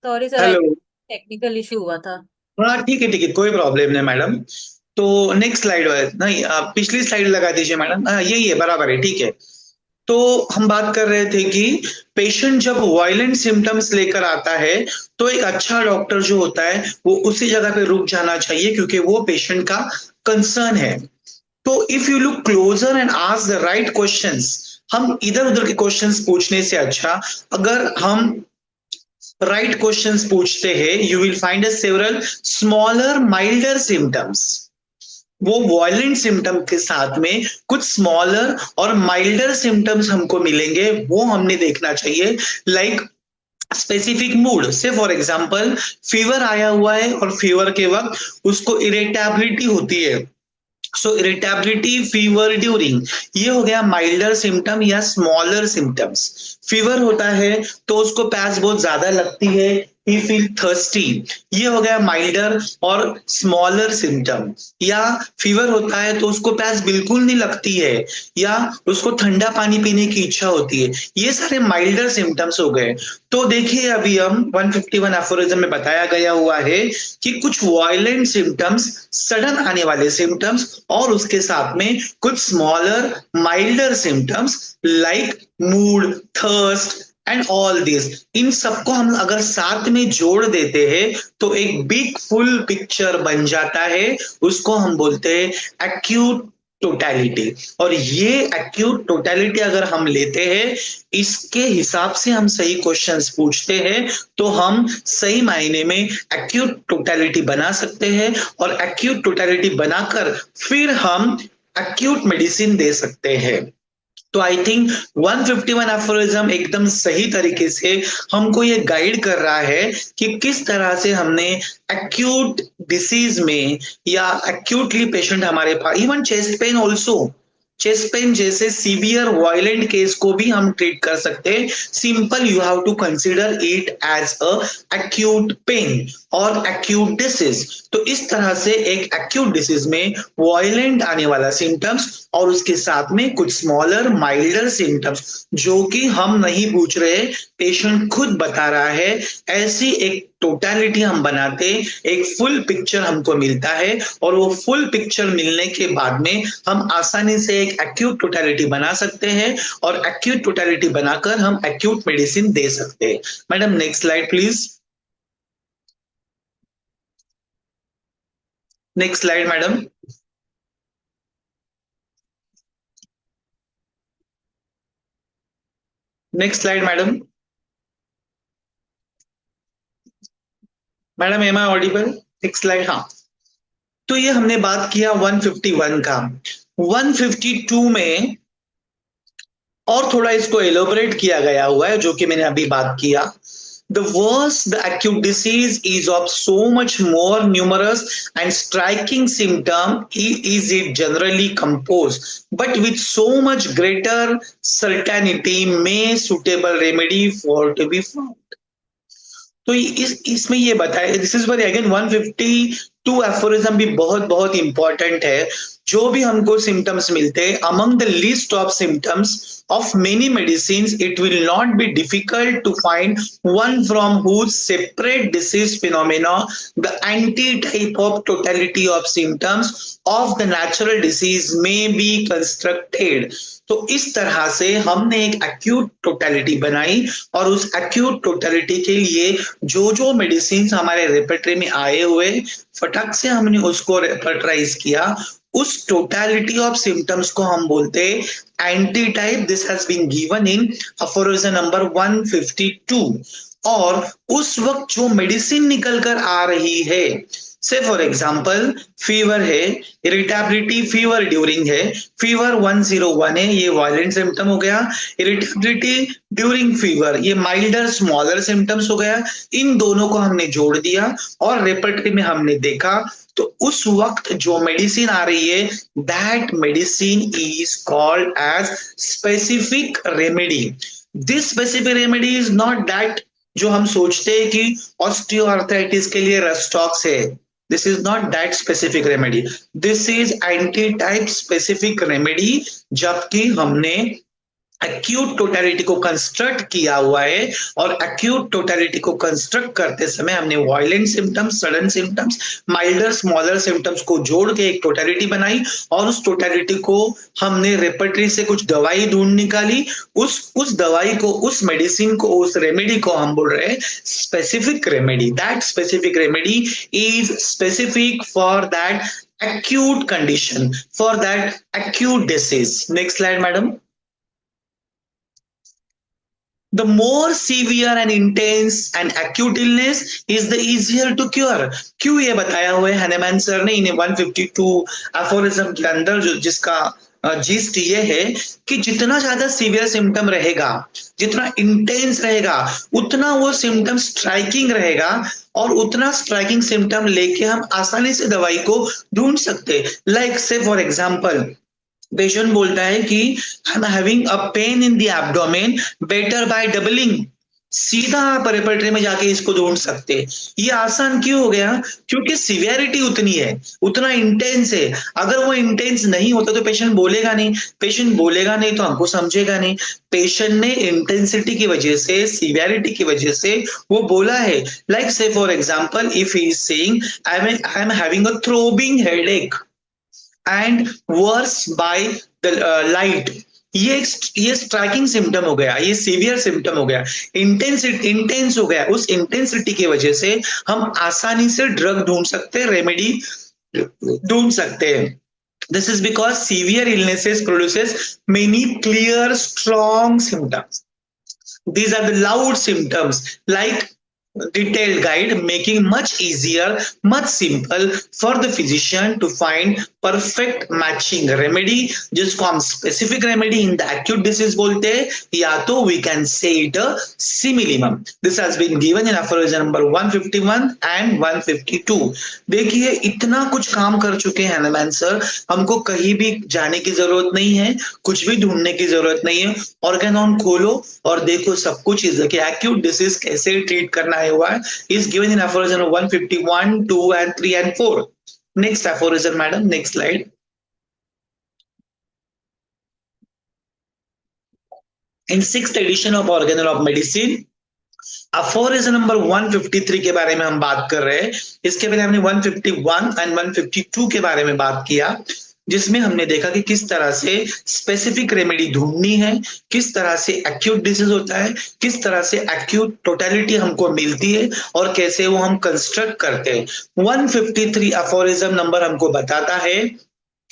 Sorry sir, hello. Technical issue हुआ था। हाँ ठीक है कोई प्रॉब्लम नहीं मैडम। तो नेक्स्ट स्लाइड नहीं, आप पिछली स्लाइड लगा दीजिए मैडम। हाँ यही है, बराबर है, ठीक है। तो हम बात कर रहे थे कि पेशेंट जब वायलेंट सिम्टम्स लेकर आता है तो एक अच्छा डॉक्टर जो होता है वो उसी जगह पे रुक जाना चाहिए, क्योंकि वो पेशेंट का कंसर्न है। तो if you look closer and ask the right questions, हम इधर उधर के क्वेश्चंस पूछने से अच्छा अगर हम राइट क्वेश्चंस पूछते हैं, you will find a several smaller milder symptoms. वो वायलेंट सिम्टम के साथ में कुछ स्मॉलर और माइल्डर सिम्टम्स हमको मिलेंगे, वो हमने देखना चाहिए। लाइक स्पेसिफिक मूड से, फॉर एग्जांपल फीवर आया हुआ है और फीवर के वक्त उसको इरिटेबिलिटी होती है। सो इरिटेबिलिटी फीवर ड्यूरिंग, ये हो गया माइल्डर सिम्टम या स्मॉलर सिम्टम्स। फीवर होता है तो उसको प्यास बहुत ज्यादा लगती है, ही फील थर्स्टी, ये हो गया माइल्डर और स्मॉलर सिम्टम। या फीवर होता है तो उसको प्यास बिल्कुल नहीं लगती है, या उसको ठंडा पानी पीने की इच्छा होती है, ये सारे माइल्डर सिम्टम्स हो गए। तो देखिए अभी हम 151 एफोरिज्म में बताया गया हुआ है कि कुछ वायलेंट सिम्टम्स, सडन आने वाले सिम्टम्स, और उसके साथ में कुछ smaller milder symptoms like mood, thirst and all this, इन सबको हम अगर साथ में जोड़ देते हैं तो एक बिग फुल पिक्चर बन जाता है। उसको हम बोलते हैं एक्यूट टोटलिटी। और ये एक्यूट टोटलिटी अगर हम लेते हैं, इसके हिसाब से हम सही क्वेश्चंस पूछते हैं, तो हम सही मायने में एक्यूट टोटलिटी बना सकते हैं। और एक्यूट टोटलिटी बनाकर फिर हम एक्यूट मेडिसिन दे सकते हैं। तो आई थिंक 151 एफोरिज्म एकदम सही तरीके से हमको ये गाइड कर रहा है कि किस तरह से हमने एक्यूट डिसीज में, या एक्यूटली पेशेंट हमारे पास, even chest pain also, chest pain जैसे सीवियर वायलेंट केस को भी हम ट्रीट कर सकते हैं। Simple, you have to consider it as a acute pain और एक्यूट डिसीज। तो इस तरह से एक एक्यूट डिसीज में वायलेंट आने वाला सिम्टम्स और उसके साथ में कुछ स्मॉलर माइल्डर सिम्टम्स जो कि हम नहीं पूछ रहे, पेशेंट खुद बता रहा है, ऐसी एक टोटलिटी हम बनाते, एक फुल पिक्चर हमको मिलता है। और वो फुल पिक्चर मिलने के बाद में हम आसानी से एक एक्यूट टोटलिटी बना सकते हैं, और एक्यूट टोटलिटी बनाकर हम एक्यूट मेडिसिन दे सकते हैं। Madam next slide please. Next slide madam. Next slide madam. Madam am I audible? Next slide, हाँ। तो ये हमने बात किया 151 का। 152 में और थोड़ा इसको एलोबरेट किया गया हुआ है, जो कि मैंने अभी बात किया। The worse the acute disease is of so much more numerous and striking symptom, is it generally composed, but with so much greater certainty may suitable remedy for to be found। तो इस इसमें ये बताया, this is very again 152 aphorism भी बहुत बहुत important है। जो भी हमको सिम्टम्स मिलते हैं, among the list of symptoms of many medicines, it will not be difficult to find one from whose separate disease phenomena the antitype of totality of symptoms of the natural disease may be constructed। तो इस तरह से हमने एक acute totality बनाई, और उस acute totality के लिए जो जो मेडिसिन हमारे रेपर्टरी में आए हुए, फटक से हमने उसको रेपर्टराइज किया। उस टोटलिटी ऑफ सिम्टम्स को हम बोलते हैं anti type. This has been given in aphorism number 152। और उस वक्त जो मेडिसिन निकल कर आ रही है, से फॉर एग्जांपल फीवर है, इरिटेबिलिटी फीवर ड्यूरिंग है, फीवर 101 है, ये वायलेंट सिम्टम हो गया। इरिटेबिलिटी ड्यूरिंग फीवर, ये माइल्डर स्मॉलर सिम्टम्स हो गया। इन दोनों को हमने जोड़ दिया और रेपर्टरी में हमने देखा, तो उस वक्त जो मेडिसिन आ रही है, that medicine is called as specific remedy. This specific remedy is not that जो हम सोचते हैं कि ऑस्टियोआर्थराइटिस के लिए रेस्टॉक्स है। This is not that specific remedy, this is anti type specific remedy. जबकि हमने एक्यूट टोटलिटी को कंस्ट्रक्ट किया हुआ है, और एक्यूट टोटलिटी को कंस्ट्रक्ट करते समय हमने violent symptoms, sudden symptoms, milder smaller symptoms को जोड़ के एक टोटलिटी बनाई, और उस टोटलिटी को हमने रेपर्टरी से कुछ दवाई ढूंढ निकाली। उस दवाई को, उस मेडिसिन को, उस रेमेडी को हम बोल रहे हैं specific remedy. That specific remedy is specific for that acute condition, for that acute disease. Next slide, madam. The more severe and intense and acute illness is the easier to cure. क्यों ये बताया हुआ है Hahnemann sir ने इन 152 aphorism के अंदर, जो जिसका जिस्ट ये है कि जितना ज्यादा सीवियर सिम्टम रहेगा, जितना इंटेंस रहेगा, उतना वो सिम्टम स्ट्राइकिंग रहेगा, और उतना स्ट्राइकिंग सिम्टम लेके हम आसानी से दवाई को ढूंढ सकते। Like say for example, patient बोलता है कि I am having a pain in the abdomen, better by doubling. सीधा आप रेपर्टरी में जाके इसको ढूंढ सकते। ये आसान क्यों हो गया? क्योंकि सिवियरिटी उतनी है, उतना इंटेंस है। अगर वो इंटेंस नहीं होता तो पेशेंट बोलेगा नहीं, पेशेंट बोलेगा नहीं तो हमको समझेगा नहीं। पेशेंट ने इंटेंसिटी की वजह से, सिवियरिटी की वजह से वो बोला है। Like say for example, if he is saying I am having a throbbing headache and worse by the light, ये स्ट्राइकिंग सिम्टम हो गया, ये सीवियर सिम्टम हो गया, इंटेंस हो गया। उस इंटेंसिटी की वजह से हम आसानी से ड्रग ढूंढ सकते हैं, रेमेडी ढूंढ सकते हैं। This is because severe illnesses produces many clear strong symptoms. These are the loud symptoms, like detailed guide, making much easier, much simple for the physician to find perfect matching remedy, जिसको हम specific remedy in the acute disease बोलते हैं, या तो we can say it a similimum. This has been given in aphorism number 151 and 152. देखिए इतना कुछ काम कर चुके हैं हनीमैन सर, हमको कहीं भी जाने की जरूरत नहीं है, कुछ भी ढूंढने की जरूरत नहीं है। ऑर्गेनॉन खोलो और देखो सब कुछ इज कि एक्यूट डिसीज कैसे ट्रीट करना है हुआ है, is given in aphorism 151, 2 and 3 and 4. Next aphorism madam, next slide. In 6th edition of organon of medicine, aphorism number 153 के बारे में हम बात कर रहे हैं। इसके पहले हमने 151 एंड 152 के बारे में बात किया, जिसमें हमने देखा कि किस तरह से स्पेसिफिक रेमेडी ढूंढनी है, किस तरह से एक्यूट डिसीज होता है, किस तरह से एक्यूट टोटलिटी हमको मिलती है, और कैसे वो हम कंस्ट्रक्ट करते हैं। 153 एफोरिज्म नंबर हमको बताता है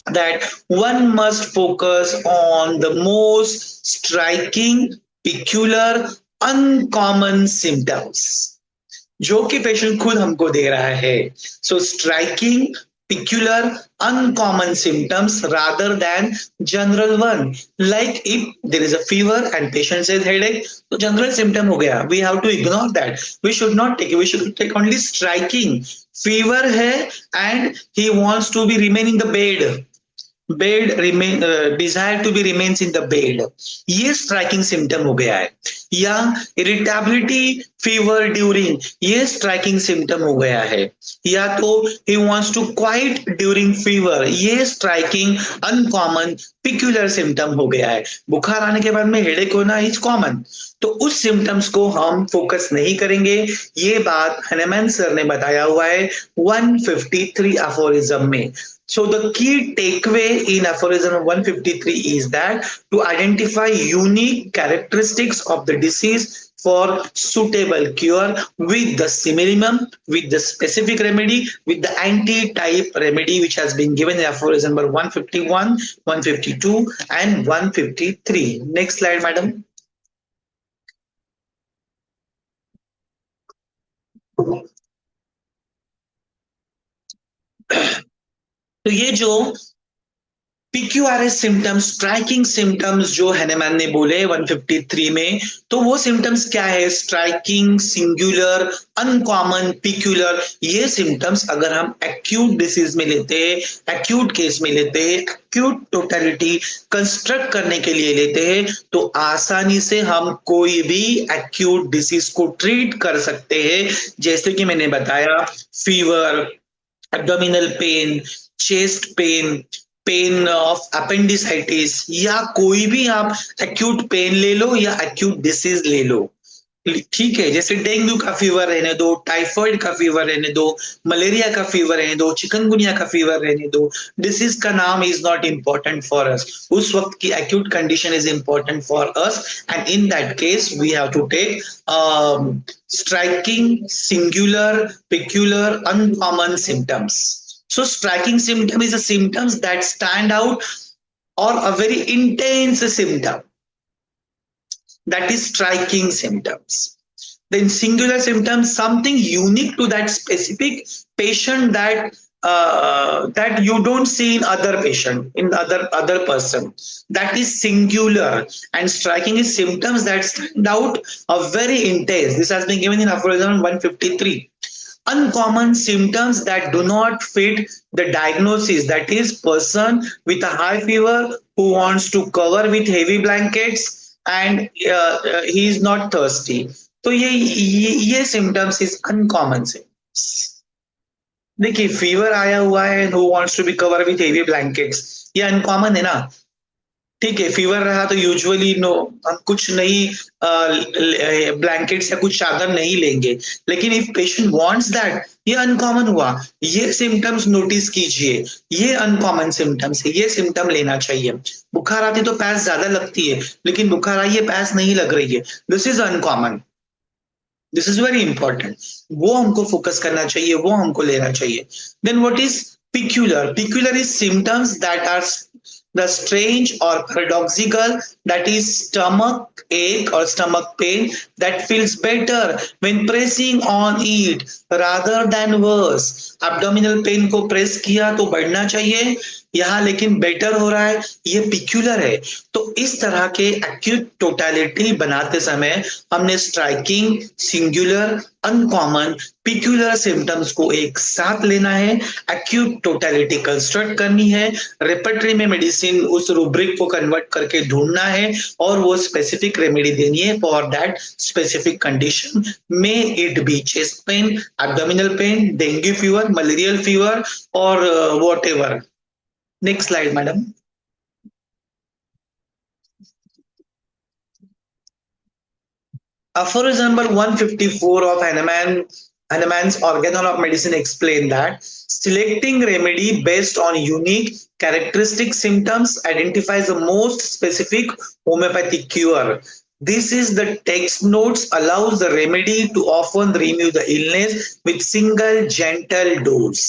that one must focus on the most striking, peculiar, uncommon symptoms, जो कि पेशेंट खुद हमको दे रहा है। सो striking, peculiar, uncommon symptoms rather than general one. Like if there is a fever and patient says headache, so general symptom हो गया, we have to ignore that, we should not take it, we should take only striking. Fever है and he wants to be remain in the bed remain, desire to be remains in the bed, ये striking symptom हो गया है। या irritability fever during, ये striking symptom हो गया है। या तो he wants to quiet during fever, ये स्ट्राइकिंग अनकॉमन पिक्यूलर सिम्टम हो गया है। बुखार आने के बाद में हेडेक होना इज कॉमन, तो उस सिम्टम्स को हम फोकस नहीं करेंगे। ये बात हनीमैन सर ने बताया हुआ है 153 एफोरिज्म में। So the key takeaway in aphorism 153 is that to identify unique characteristics of the disease for suitable cure with the similimum, with the specific remedy, with the anti-type remedy which has been given in aphorism number 151, 152 and 153. Next slide, madam. तो ये जो PQRS symptoms, striking symptoms जो Hahnemann ने बोले 153 में, तो वो symptoms क्या है? Striking, singular, uncommon, peculiar. ये सिम्टम्स अगर हम एक्यूट डिसीज में लेते हैं, एक्यूट केस में लेते हैं, एक्यूट टोटलिटी कंस्ट्रक्ट करने के लिए लेते हैं, तो आसानी से हम कोई भी एक्यूट डिसीज को ट्रीट कर सकते हैं। जैसे कि मैंने बताया, fever, abdominal pain, chest pain, pain of appendicitis, या कोई भी आप एक्यूट पेन ले लो या एक्यूट डिसीज ले लो, ठीक है, जैसे डेंगू का फीवर रहने दो, टाइफाइड का फीवर रहने दो, मलेरिया का फीवर रहने दो, चिकनगुनिया का फीवर रहने दो, डिसीज का नाम is not important for us, उस वक्त की acute condition is important for us, and in that case we have to take striking, singular, peculiar, uncommon symptoms. So striking symptom is a symptoms that stand out, or a very intense symptom, that is striking symptoms. Then singular symptoms, something unique to that specific patient, that you don't see in other patient, in other person. That is singular. And striking is symptoms that stand out, are very intense. This has been given in aphorism 153. Uncommon symptoms that do not fit the diagnosis, that is person with a high fever who wants to cover with heavy blankets, and he is not thirsty. तो ये symptoms is uncommon symptoms. देखिए, fever आया हुआ है, who wants to be cover with heavy blankets, ये uncommon है ना. ठीक है, फीवर रहा तो यूजुअली नो, हम कुछ नहीं ब्लैंकेट्स या कुछ चादर नहीं लेंगे, लेकिन इफ पेशेंट वांट्स दैट, ये अनकॉमन हुआ. ये सिम्टम्स नोटिस कीजिए, ये अनकॉमन सिम्टम्स है, ये सिम्टम लेना चाहिए. बुखार आती तो प्यास ज्यादा लगती है, लेकिन बुखार आई है, प्यास नहीं लग रही है, this is uncommon. This is very important. वो हमको फोकस करना चाहिए, वो हमको लेना चाहिए. Then what is peculiar? Peculiar is symptoms that are the strange or paradoxical, that is stomach ache or stomach pain that feels better when pressing on it rather than worse. abdominal pain को press किया तो बढ़ना चाहिए, यहाँ लेकिन better हो रहा है, ये पिक्यूलर है. तो इस तरह के एक्यूट टोटलिटी बनाते समय हमने striking, singular, uncommon, peculiar symptoms को एक साथ लेना है, एक्यूट टोटलिटी कंस्ट्रक्ट करनी है, रेपर्टरी में मेडिसिन उस रूब्रिक को कन्वर्ट करके ढूंढना है, और वो स्पेसिफिक रेमेडी देनी है for that specific condition. May it be chest pain, abdominal pain, dengue fever, malarial fever, और whatever. Next slide madam. Aphorism number 154 of Hahnemann's Organon of Medicine explain that selecting remedy based on unique characteristic symptoms identifies the most specific homeopathic cure. This is the text notes allows the remedy to often remove the illness with single gentle dose.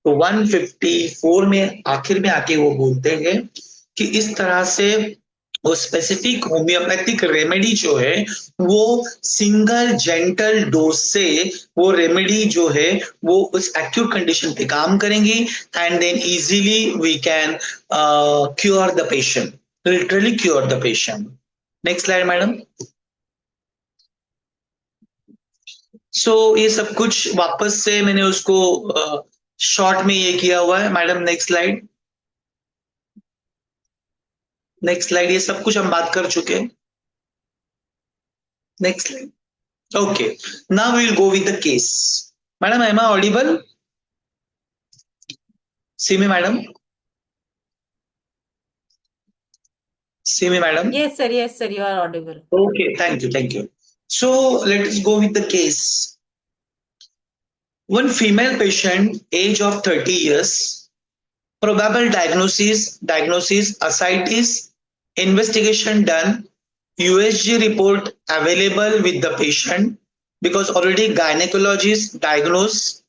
तो 154 में आखिर में आके वो बोलते हैं कि इस तरह से वो स्पेसिफिक होम्योपैथिक रेमेडी जो है वो सिंगल जेंटल डोज से वो रेमेडी जो है वो उस एक्यूट कंडीशन पे काम करेंगी, and then easily we can cure the patient, literally cure the patient. Next slide madam. So ये सब कुछ वापस से मैंने उसको शॉर्ट में ये किया हुआ है madam. Next slide. Next slide. ये सब कुछ हम बात कर चुके हैं. Next slide. Okay, now we will go with the case. Madam, am I audible? See me madam? See me madam? Yes, sir, you are audible. Okay, thank you, thank you. So let us go with the case. One female patient, age of 30 years, probable diagnosis ascites, investigation done, USG report available with the patient because already gynecologist diagnosed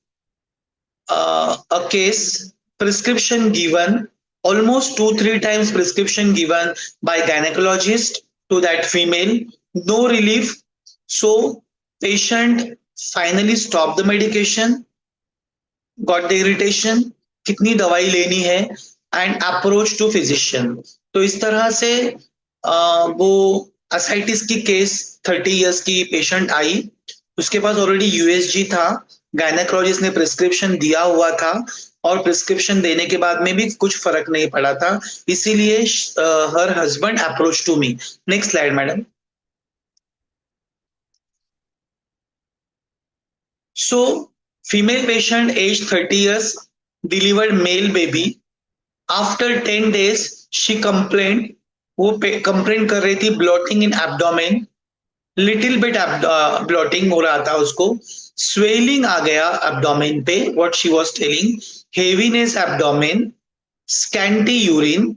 a case, prescription given, almost 2-3 times prescription given by gynecologist to that female, no relief. So patient finally stopped the medication, got the irritation, कितनी दवाई लेनी है, and approach to physician. तो इस तरह से वो ascites की केस 30 इयर्स की पेशेंट आई, उसके पास ऑलरेडी यूएसजी था, गायनेकोलॉजिस्ट ने प्रिस्क्रिप्शन दिया हुआ था, और प्रिस्क्रिप्शन देने के बाद में भी कुछ फर्क नहीं पड़ा था, इसीलिए her husband approach to me. Next slide madam. So female patient aged 30 years delivered male baby, after 10 days she complaint, वो कंप्लेंट कर रही थी bloating in abdomen, little bit bloating हो रहा था उसको, स्वेलिंग आ गया एब्डोमेन पे, what she was telling, heaviness abdomen, scanty urine,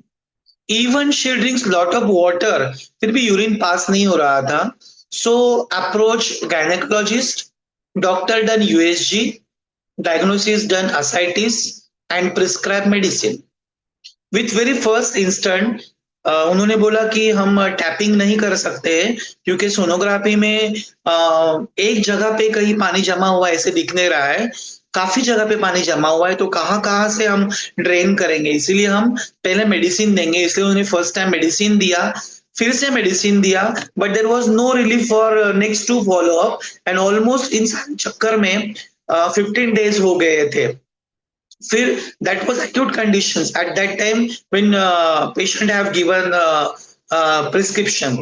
even she drinks lot of water, फिर भी यूरिन पास नहीं हो रहा था. So approach gynaecologist, doctor done USG, diagnosis done ascites and prescribe medicine. With very first instant उन्होंने बोला कि हम टैपिंग नहीं कर सकते हैं क्योंकि सोनोग्राफी में एक जगह पे कहीं पानी जमा हुआ ऐसे दिख नहीं रहा है, काफी जगह पे पानी जमा हुआ है, तो कहाँ कहाँ से हम ड्रेन करेंगे, इसीलिए हम पहले मेडिसिन देंगे. इसलिए उन्होंने फर्स्ट टाइम मेडिसिन दिया, फिर से मेडिसिन दिया, but there was no relief for next to follow up, and almost in चक्कर में 15 days हो गए थे. फिर that was acute conditions at that time when patient have given prescription.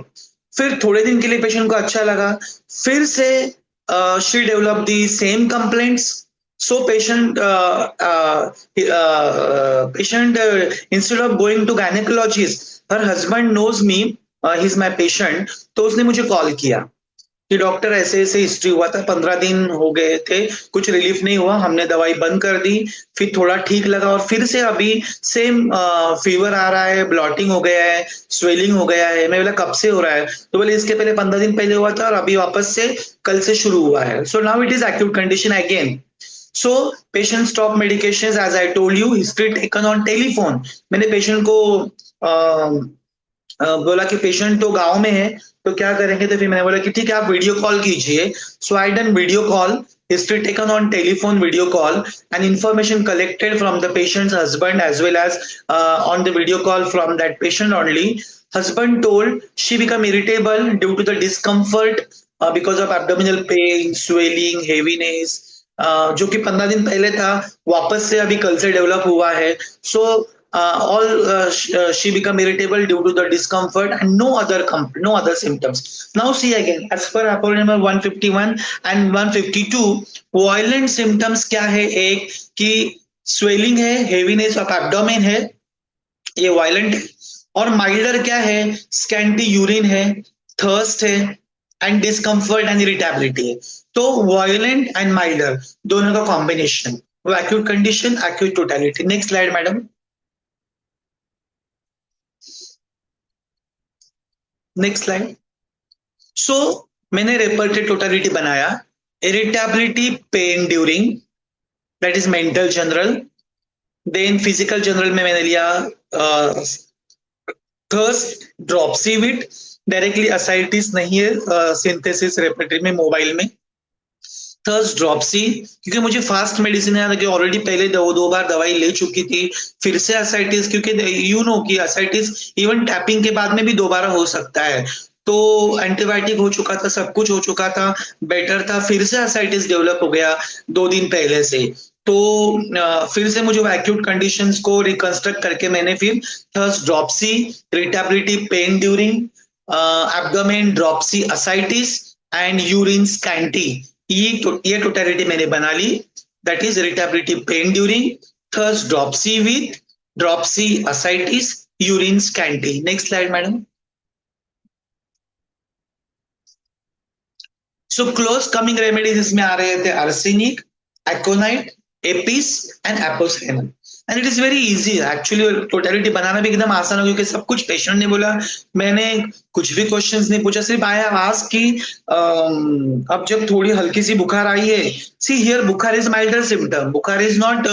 फिर थोड़े दिन के लिए पेशेंट को अच्छा लगा, फिर से she develop the same complaints. So patient instead of going to gynaecologist, her husband knows me, he is my patient, तो उसने मुझे कॉल किया कि डॉक्टर ऐसे ऐसे हिस्ट्री हुआ था, 15 दिन हो गए थे, कुछ रिलीफ नहीं हुआ, हमने दवाई बंद कर दी, फिर थोड़ा ठीक लगा और फिर से अभी सेम फीवर आ रहा है, ब्लॉटिंग हो गया है, स्वेलिंग हो गया है. मैं बोला कब से हो रहा है, तो बोले इसके पहले 15 दिन पहले हुआ था और अभी वापस से कल से शुरू हुआ है. So now it is acute condition again. So patient stop medication as I told you, history taken on telephone. मैंने पेशेंट को बोला कि पेशेंट तो गांव में है तो क्या करेंगे, तो फिर मैंने बोला कि ठीक है आप वीडियो कॉल कीजिए. So I done video call, history taken on telephone video call, and information collected from the patient's husband as well as on the video call from that patient only. Husband told she become irritable due to the discomfort because of abdominal pain, swelling, heaviness, जो कि 15 दिन पहले था, वापस से अभी कल से डेवलप हुआ है. सो she become irritable due to the discomfort and no other symptoms. Now see again, as per Apollo number 151 and 152, violent symptoms क्या है, एक कि swelling है, heaviness of abdomen है, ये violent है, और milder क्या है, scanty urine है, thirst है, and discomfort and irritability है. तो violent and milder दोनों का combination, वो acute condition, acute totality. Next slide madam. Next slide. So मैंने रेपर्टरी टोटलिटी बनाया, irritability, pain during, that is mental general. Then physical general में मैंने लिया thirst, dropsy with, directly ascites नहीं है, सिंथेसिस रेपर्टरी में, मोबाइल में. थर्स्ट ड्रॉपसी, क्योंकि मुझे फास्ट मेडिसिन है कि ऑलरेडी पहले दो बार दवाई ले चुकी थी, फिर से असाइटिस, क्योंकि यू नो कि असाइटिस इवन टैपिंग के बाद में भी दोबारा हो सकता है, तो एंटीबायोटिक हो चुका था, सब कुछ हो चुका था, बेटर था, फिर से असाइटिस डेवलप हो गया 2 दिन पहले से. तो फिर से मुझे एक्यूट कंडीशंस को रिकंस्ट्रक्ट करके मैंने फिर thirst dropsy, irritability, pain during abdomen, dropsy, ascites and urine scanty, ये टोटलिटी मैंने बना ली. That is irritability, pain during, thirst dropsy with dropsy, ascites, urine scanty. Next slide madam. So close coming remedies इसमें आ रहे थे arsenic, aconite, apis and apocynum. And it is very easy actually, totality बनाना भी एकदम आसान हो क्योंकि सब कुछ पेशेंट ने बोला, मैंने कुछ भी क्वेश्चंस नहीं पूछा, सिर्फ आया आस्क कि अब जब थोड़ी हल्की सी बुखार आई है, सी हियर बुखार इज माइल्डर सिम्टम, बुखार इज नॉट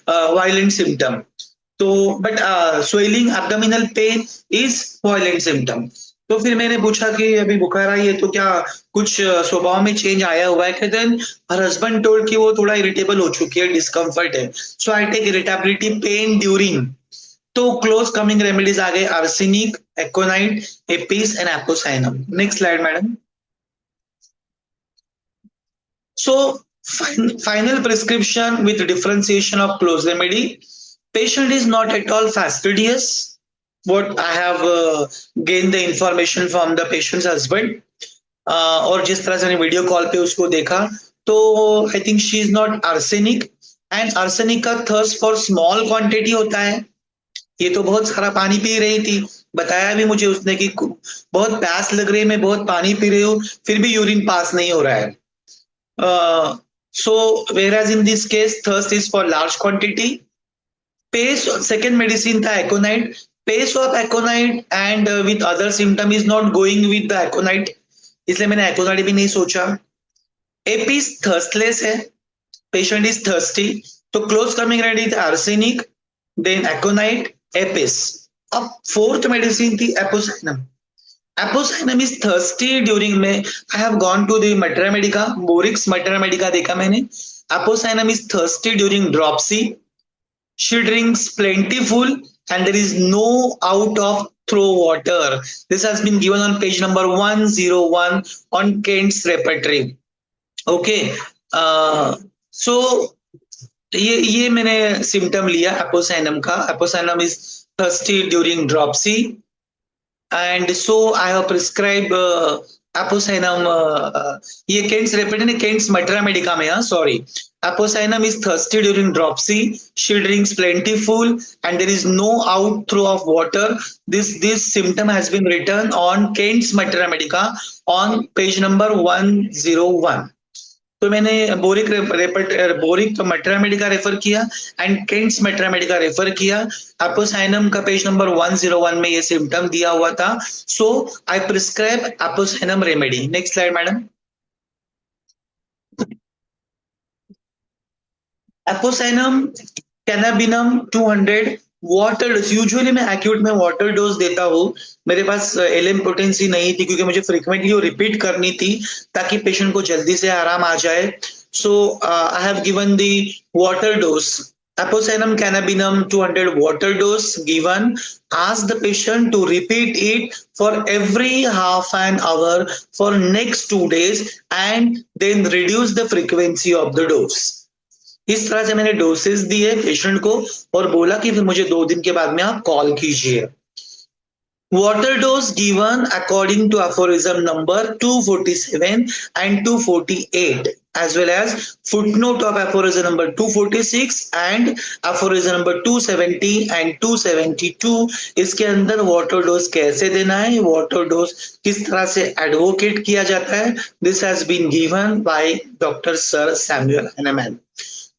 वायलेंट सिम्टम, तो but swelling, abdominal pain is violent symptom. तो फिर मैंने पूछा कि अभी बुखार आई है तो क्या कुछ स्वभाव में चेंज आया हुआ है, कहते हैं हर हस्बैंड टोल्ड कि वो थोड़ा इरिटेबल हो चुकी है, डिस्कम्फर्ट है. So I take irritability, pain during. तो क्लोज कमिंग रेमेडीज आ गए arsenic, aconite, apis and apocynum. Next slide madam. So final prescription with differentiation of close remedy. Patient is not at all fastidious. What I have gained the information from the patient's husband, और जिस तरह से मैंने video call पे उसको देखा, तो I think she is not arsenic. And arsenic का थर्स्ट फॉर स्मॉल क्वांटिटी होता है, ये तो बहुत सारा पानी पी रही थी, बताया भी मुझे उसने कि बहुत प्यास लग रही है, मैं बहुत पानी पी रही हूँ, फिर भी यूरिन पास नहीं हो रहा है। So whereas in this case thirst is for large quantity, pace second medicine था aconite, pace of aconite and with other symptom is not going with the aconite, इसलिए मैंने aconite भी नहीं सोचा। एपिस थर्स्टलेस है, पेशेंट इज थर्स्टी, तो close coming ready थे arsenic, then aconite, apis. अब फोर्थ मेडिसिन थी apocynum. Apocynum is thirsty during में, I have gone to the materia medica, Boericke's materia medica देखा मैंने। Apocynum is thirsty during dropsy, she drinks plentiful and there is no out of throw water. This has been given on page number 101 on Kent's repertory. Okay, सो ये मैंने symptom लिया Apocynum का। Apocynum is thirsty during dropsy and so I have prescribe Apocynum. ये Kant's रेपेटेड है, Kant's मटेरा Medica में, हाँ sorry. Apocynum is thirsty during dropsy, she drinks plentiful and there is no outthrow of water. This symptom has been written on Kent's Matera Medica on page number 101. तो मैंने boric तो मेट्रामेडी का refer किया and Kant's मेट्रामेडी का refer किया। Apocynum का page number 101 में ये सिम्टम दिया हुआ था, so I prescribe apocynum remedy. Next slide madam. Apocynum cannabinum 200 water dose, usually मैं एक्यूट में वाटर डोज देता हूँ। मेरे पास एलएम पोटेंसी नहीं थी क्योंकि मुझे फ्रीक्वेंटली वो रिपीट करनी थी ताकि पेशेंट को जल्दी से आराम आ जाए। So I have given the water dose, apocynum cannabinum 200 water dose given. Ask the patient to repeat it for every half an hour for next 2 days and then reduce the frequency of the dose. इस तरह से मैंने doses दिए patient को और बोला कि फिर मुझे 2 दिन के बाद में आप कॉल कीजिए। Water dose given according to aphorism number 247 and 248 as well as footnote of aphorism number 246 and aphorism number 270 and 272। इसके अंदर वाटर डोज कैसे देना है, वाटर डोज किस तरह से एडवोकेट किया जाता है, this has been given by doctor sir Samuel Hahnemann.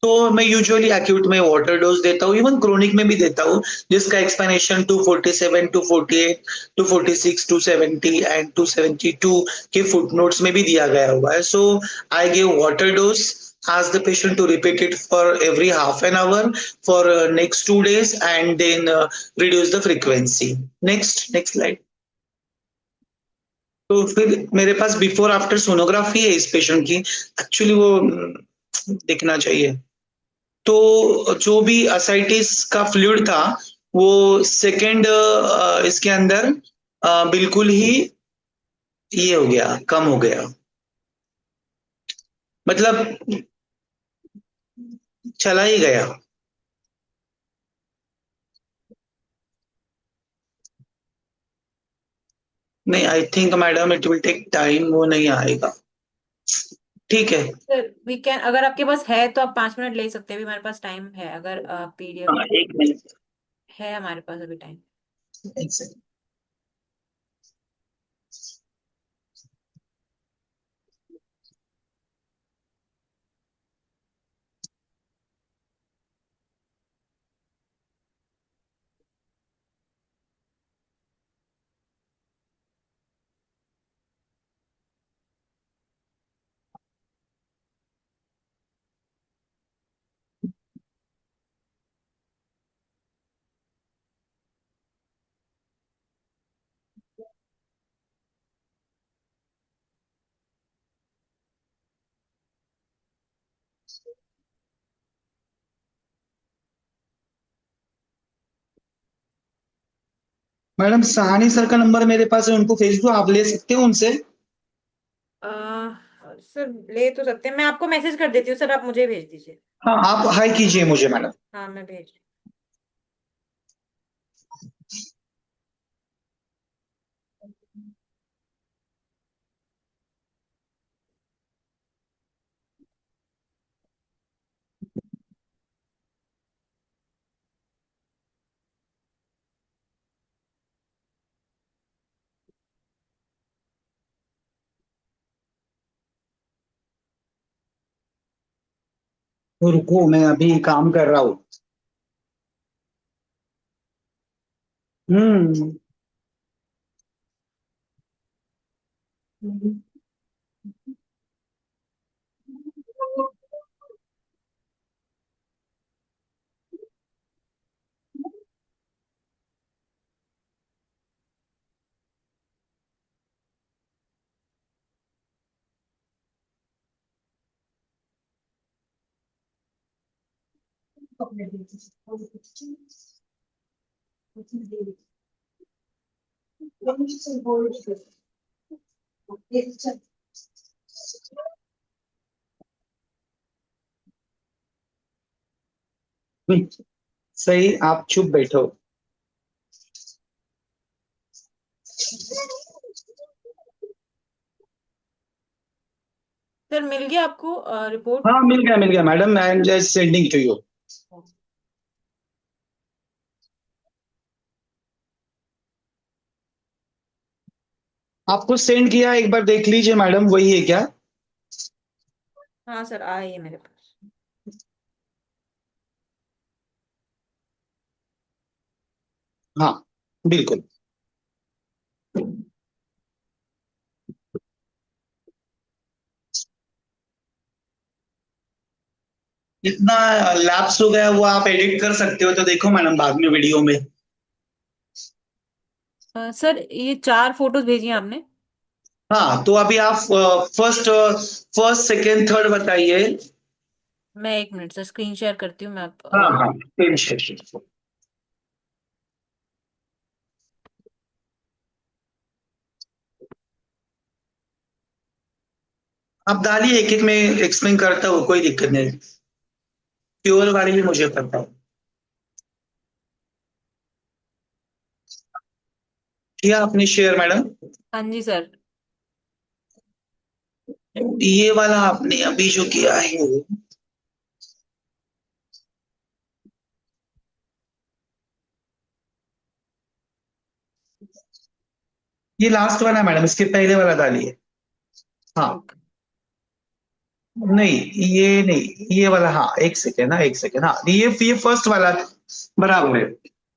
तो मैं यूजुअली एक्यूट में वाटर डोज देता हूँ, इवन क्रोनिक में भी देता हूँ, जिसका एक्सप्लेनेशन 247, 248, 246, 270 एंड 272 के फुटनोट्स में भी दिया गया हुआ है। So I give water dose, ask the patient to repeat it for every half an hour for next 2 days and then reduce the frequency. Next slide। तो फिर मेरे पास बिफोर आफ्टर सोनोग्राफी है इस पेशेंट की, एक्चुअली वो देखना चाहिए। तो जो भी असाइटिस का फ्लूइड था वो सेकेंड इसके अंदर बिल्कुल ही ये हो गया, कम हो गया, मतलब चला ही गया। नहीं, I think madam it will take time, वो नहीं आएगा। ठीक है। सर वी कैन, अगर आपके पास है तो आप 5 मिनट ले सकते हैं, अभी हमारे पास टाइम है, अगर पीडीएफ हाँ, एक मिनट, है हमारे पास अभी टाइम। एक सेकंड। मैडम सहानी सर का नंबर मेरे पास है, उनको भेज दो, आप ले सकते हो उनसे। सर ले तो सकते हैं, मैं आपको मैसेज कर देती हूँ सर, आप मुझे भेज दीजिए। हाँ, आप हाई कीजिए मुझे मैडम। हाँ मैं भेज रही तो रुको, मैं अभी काम कर रहा हूँ। हम्म। सही, आप चुप बैठो। सर मिल गया आपको रिपोर्ट? हाँ, मिल गया madam, I am just sending to you. आपको सेंड किया, एक बार देख लीजिए मैडम, वही है क्या? हाँ सर, आ है मेरे पास। हाँ, बिल्कुल। इतना लैप्स हो गया, वो आप एडिट कर सकते हो, तो देखो मैडम बाद में वीडियो में। सर ये 4 फोटोज भेजी हैं आपने? हाँ, तो अभी आप फर्स्ट फर्स्ट सेकेंड थर्ड बताइए। मैं 1 मिनट सर स्क्रीन शेयर करती हूँ मैं आप हाँ हाँ, टेंशन। आप डालिए, एक एक में एक्सप्लेन करता हूँ, कोई दिक्कत नहीं। प्योर वाली भी मुझे पता है। किया आपने शेयर मैडम? हाँ जी सर। ये वाला आपने अभी जो किया है, ये लास्ट वाला है मैडम, इसके पहले वाला डालिए। हाँ। ओके। नहीं, ये नहीं, ये वाला, हाँ एक सेकेंड, हाँ एक सेकेंड, हाँ ये फर्स्ट वाला बराबर है।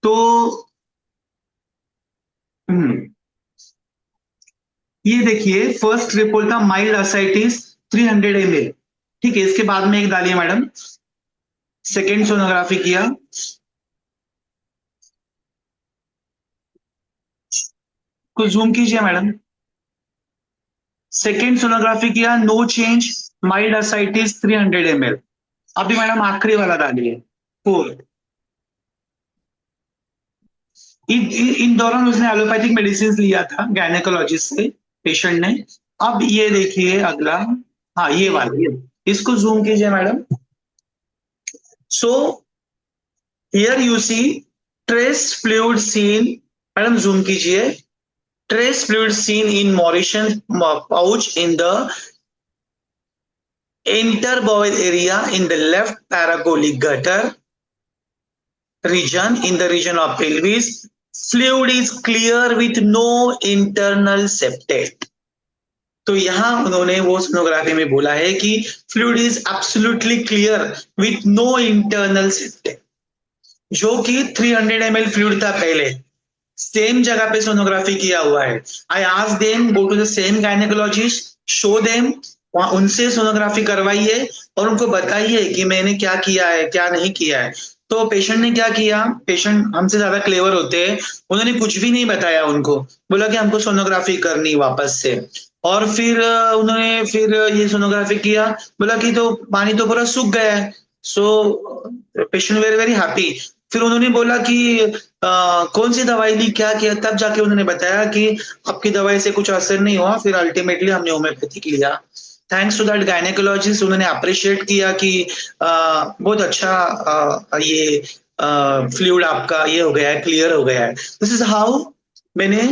तो हम्म, ये देखिए, फर्स्ट रिपोर्ट था माइल्ड असाइटिस 300 ml। ठीक है, इसके बाद में एक डालिए मैडम। सेकेंड सोनोग्राफी किया, कुछ जूम कीजिए मैडम। सेकेंड सोनोग्राफी किया, no change, mild ascites 300 ml। अभी मैडम आखिरी वाला डालिए, फोर। इन दौरान उसने एलोपैथिक मेडिसिन लिया था गायनेकोलॉजिस्ट से, पेशेंट ने। अब ये देखिए अगला। हाँ, ये ये वाला, ये इसको जूम कीजिए madam. So here you see trace fluid seen. Madam zoom कीजिए। Trace fluid seen in Morison pouch in the interboil area in the left paragolic gutter region in the region of pelvis. Fluid is clear with no internal septate. तो यहां उन्होंने वो sonography में बोला है कि fluid is absolutely clear with no internal septate, जो कि 300 ml फ्लूइड था पहले। सेम जगह पे सोनोग्राफी किया हुआ है। I ask them go to the same gynaecologist, show them, उनसे सोनोग्राफी करवाइए और उनको बताइए कि मैंने क्या किया है क्या नहीं किया है। तो पेशेंट ने क्या किया, पेशेंट हमसे ज्यादा क्लेवर होते हैं, उन्होंने कुछ भी नहीं बताया उनको, बोला कि हमको सोनोग्राफी करनी वापस से। और फिर उन्होंने फिर ये सोनोग्राफी किया, बोला कि तो पानी तो पूरा सूख गया है। So patient very very happy. फिर उन्होंने बोला कि कौन सी दवाई ली, क्या किया, तब जाके उन्होंने बताया कि आपकी दवाई से कुछ असर नहीं हुआ, फिर अल्टीमेटली हमने होम्योपैथिक लिया। थैंक्स टू दैट गायनेकोलॉजिस्ट, उन्होंने अप्रिशिएट किया कि बहुत अच्छा ये फ्लूइड आपका ये हो गया है, क्लियर हो गया है। दिस इज हाउ मैंने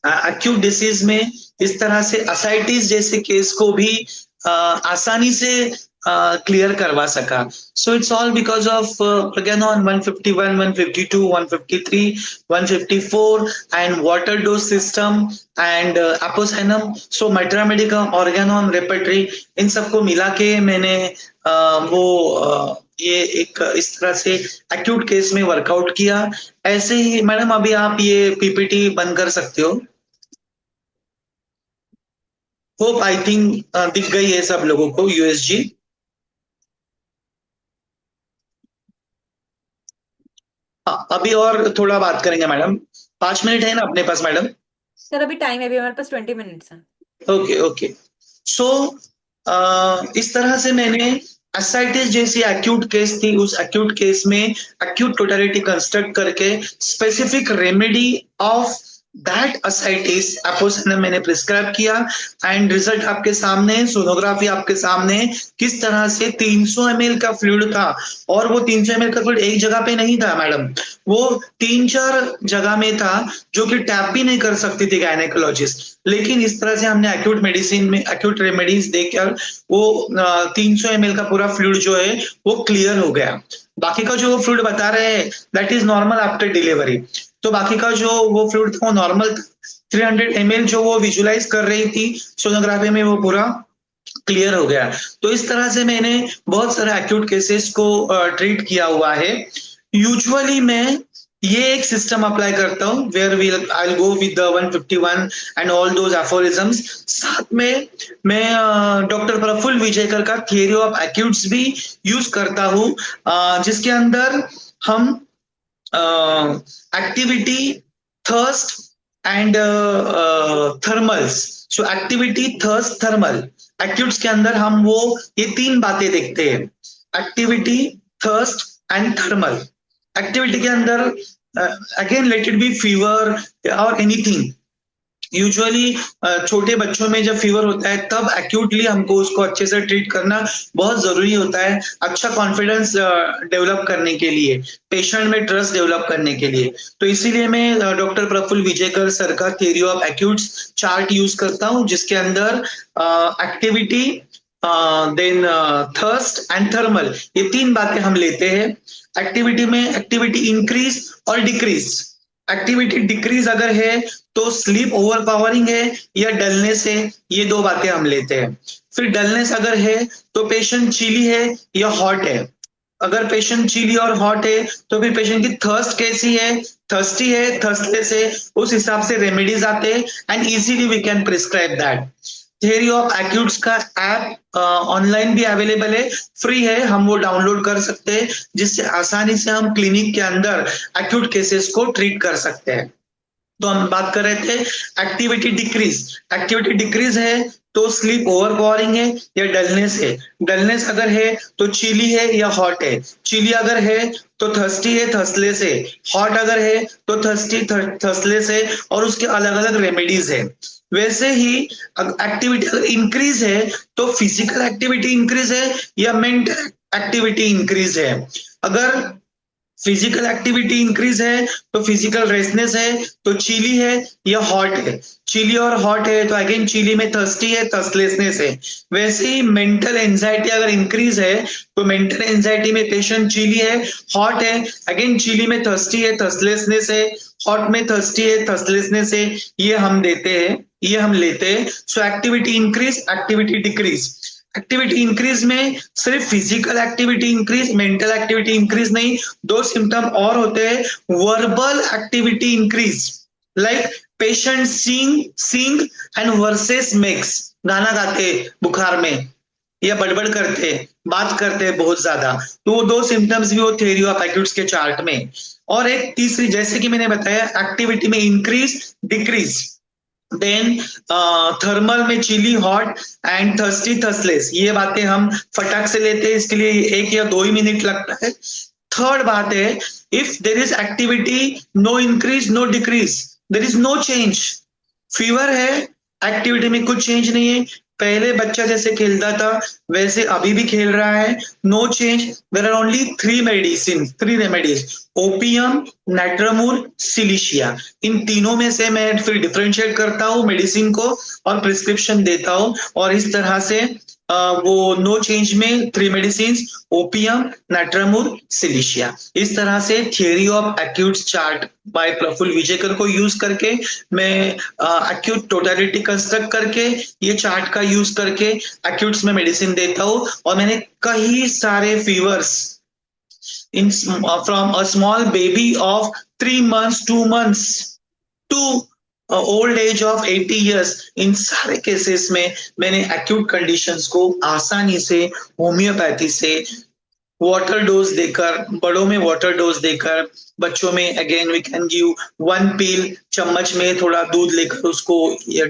एक्यूट डिसीज में इस तरह से असाइटिस जैसे केस को भी आसानी से क्लियर करवा सका. So it's all because of Organon 151, 152, 153, 154 and water dose system and apocynum. So materia medica, Organon, repertory, इन सबको मिला के मैंने ये एक इस तरह से एक्यूट केस में वर्कआउट किया. ऐसे ही मैडम अभी आप ये पीपीटी बंद कर सकते हो. होप आई थिंक दिख गई है सब लोगों को यूएसजी. अभी और थोड़ा बात करेंगे मैडम. 5 मिनट है ना अपने पास मैडम? सर अभी टाइम है, अभी हमारे पास 20 मिनट्स है। Okay okay. सो इस तरह से मैंने एसाइटिस जैसी एक्यूट केस थी, उस एक्यूट केस में एक्यूट टोटलिटी कंस्ट्रक्ट करके specific remedy of that ascites apocynum मैंने प्रिस्क्राइब किया. एंड रिजल्ट आपके सामने, सोनोग्राफी आपके सामने, किस तरह से 300 ml का फ्लूइड था. और वो 300 ml का फ्लूइड एक जगह पे नहीं था मैडम, वो 3-4 जगह में था जो कि टैप भी नहीं कर सकती थी गायनेकोलॉजिस्ट. लेकिन इस तरह से हमने एक्यूट मेडिसिन में एक्यूट रेमेडीज देकर वो 300 ml का पूरा फ्लूइड जो है वो क्लियर हो गया. बाकी का जो वो फ्लूइड बता रहे हैं that is normal after delivery. तो बाकी का जो वो फ्लूइड था वो नॉर्मल 300 ml जो वो विजुलाइज कर रही थी सोनोग्राफी में, वो पूरा क्लियर हो गया. तो इस तरह से मैंने बहुत सारे एक्यूट केसेस को ट्रीट किया हुआ है. यूजुअली मैं ये एक सिस्टम अप्लाई करता हूँ where will I will go with the 151 and all those aphorisms. साथ में मैं डॉक्टर प्रफुल्ल विजयकर का थियरी ऑफ एक्यूट्स भी यूज करता हूँ, जिसके अंदर हम activity, thirst and thermals. So activity, thirst, thermal, acutes के अंदर हम वो ये 3 बातें देखते हैं. Activity, thirst and thermal. Activity के अंदर again let it be fever और एनीथिंग. यूजुअली छोटे बच्चों में जब फीवर होता है तब एक्यूटली हमको उसको अच्छे से ट्रीट करना बहुत जरूरी होता है, अच्छा कॉन्फिडेंस डेवलप करने के लिए, पेशेंट में ट्रस्ट डेवलप करने के लिए. तो इसीलिए मैं डॉक्टर प्रफुल्ल विजयकर सर का theory of acutes chart use करता हूं, जिसके अंदर activity, then thirst and thermal, ये 3 बातें हम लेते हैं. एक्टिविटी में एक्टिविटी इंक्रीज और डिक्रीज. एक्टिविटी डिक्रीज अगर है तो स्लीप ओवर पावरिंग है या डलनेस है, ये 2 बातें हम लेते हैं. फिर डलनेस अगर है तो पेशेंट चिली है या हॉट है. अगर पेशेंट चिली और हॉट है तो फिर पेशेंट की थर्स्ट कैसी है, थर्स्टी है, थर्स्टलेस है, उस हिसाब से रेमेडीज आते हैं and easily we can prescribe that. Theory of acutes का ऐप ऑनलाइन भी अवेलेबल है, फ्री है, हम वो डाउनलोड कर सकते हैं, जिससे आसानी से हम क्लिनिक के अंदर एक्यूट केसेस को ट्रीट कर सकते हैं. तो हम बात कर रहे थे एक्टिविटी डिक्रीज. एक्टिविटी डिक्रीज है तो स्लीप ओवर पावरिंग है या डलनेस है. डलनेस अगर है तो चिली है या हॉट है. चिली अगर है तो थर्स्टी है, थर्स्टलेस है. हॉट अगर है तो थर्स्टी, थर्स्टलेस है, और उसके अलग अलग रेमेडीज है. वैसे ही एक्टिविटी अगर इंक्रीज है तो फिजिकल एक्टिविटी इंक्रीज है या मेंटल एक्टिविटी इंक्रीज है. अगर फिजिकल एक्टिविटी इंक्रीज है तो फिजिकल रेस्टनेस है तो चिली है या हॉट है. चिली और हॉट है तो अगेन चिली में थर्स्टी है, थर्स्टलेसनेस है. वैसे ही मेंटल एंजाइटी अगर इंक्रीज है तो मेंटल एंजाइटी में पेशेंट चिली है, हॉट है, अगेन चिली में थर्स्टी है, थर्स्टलेसनेस है, हॉट में थर्स्टी है, थर्स्टलेसनेस है. ये हम देते हैं, ये हम लेते हैं. सो activity increase, activity decrease. Activity increase में सिर्फ physical activity increase, mental activity increase नहीं, 2 सिम्टम और होते हैं. Verbal activity increase, like patient sing and versus makes, गाना गाते बुखार में या बड़बड़ करते, बात करते बहुत ज्यादा, तो वो 2 सिम्टम्स भी वो थ्योरी ऑफ एक्यूट्स के चार्ट में. और एक तीसरी, जैसे कि मैंने बताया, एक्टिविटी में इंक्रीज, डिक्रीज, देन थर्मल में चिली, हॉट एंड थर्स्टी, थर्स्टलेस. ये बातें हम फटाक से लेते हैं, इसके लिए 1 या 2 ही मिनट लगता है. थर्ड बात है, if there is activity, no increase, no decrease, there is no change. Fever है, एक्टिविटी में कुछ चेंज नहीं है, पहले बच्चा जैसे खेलता था वैसे अभी भी खेल रहा है, no change. There are only 3 medicine, 3 remedies, opium, natrum mur, silicea. इन तीनों में से मैं फिर डिफरेंशिएट करता हूँ मेडिसिन को और प्रिस्क्रिप्शन देता हूँ, और इस तरह से वो नो चेंज में 3 मेडिसिन, ओपियम, नाट्रामुर, सिलिशिया। इस तरह से theory of acute chart by Praful Vijayakar को यूज करके मैं एक्यूट टोटलिटी कंस्ट्रक्ट करके ये चार्ट का यूज करके एक्यूट्स में मेडिसिन देता हूँ। और मैंने कई सारे fevers in from a small baby of 3 months, 2 months to old age of 80 years, इन सारे केसेस में मैंने एक्यूट कंडीशंस को आसानी से होम्योपैथी से वाटर डोज देकर, बड़ों में वाटर डोज देकर, बच्चों में अगेन वी कैन गिव 1 पील, चम्मच में थोड़ा दूध लेकर उसको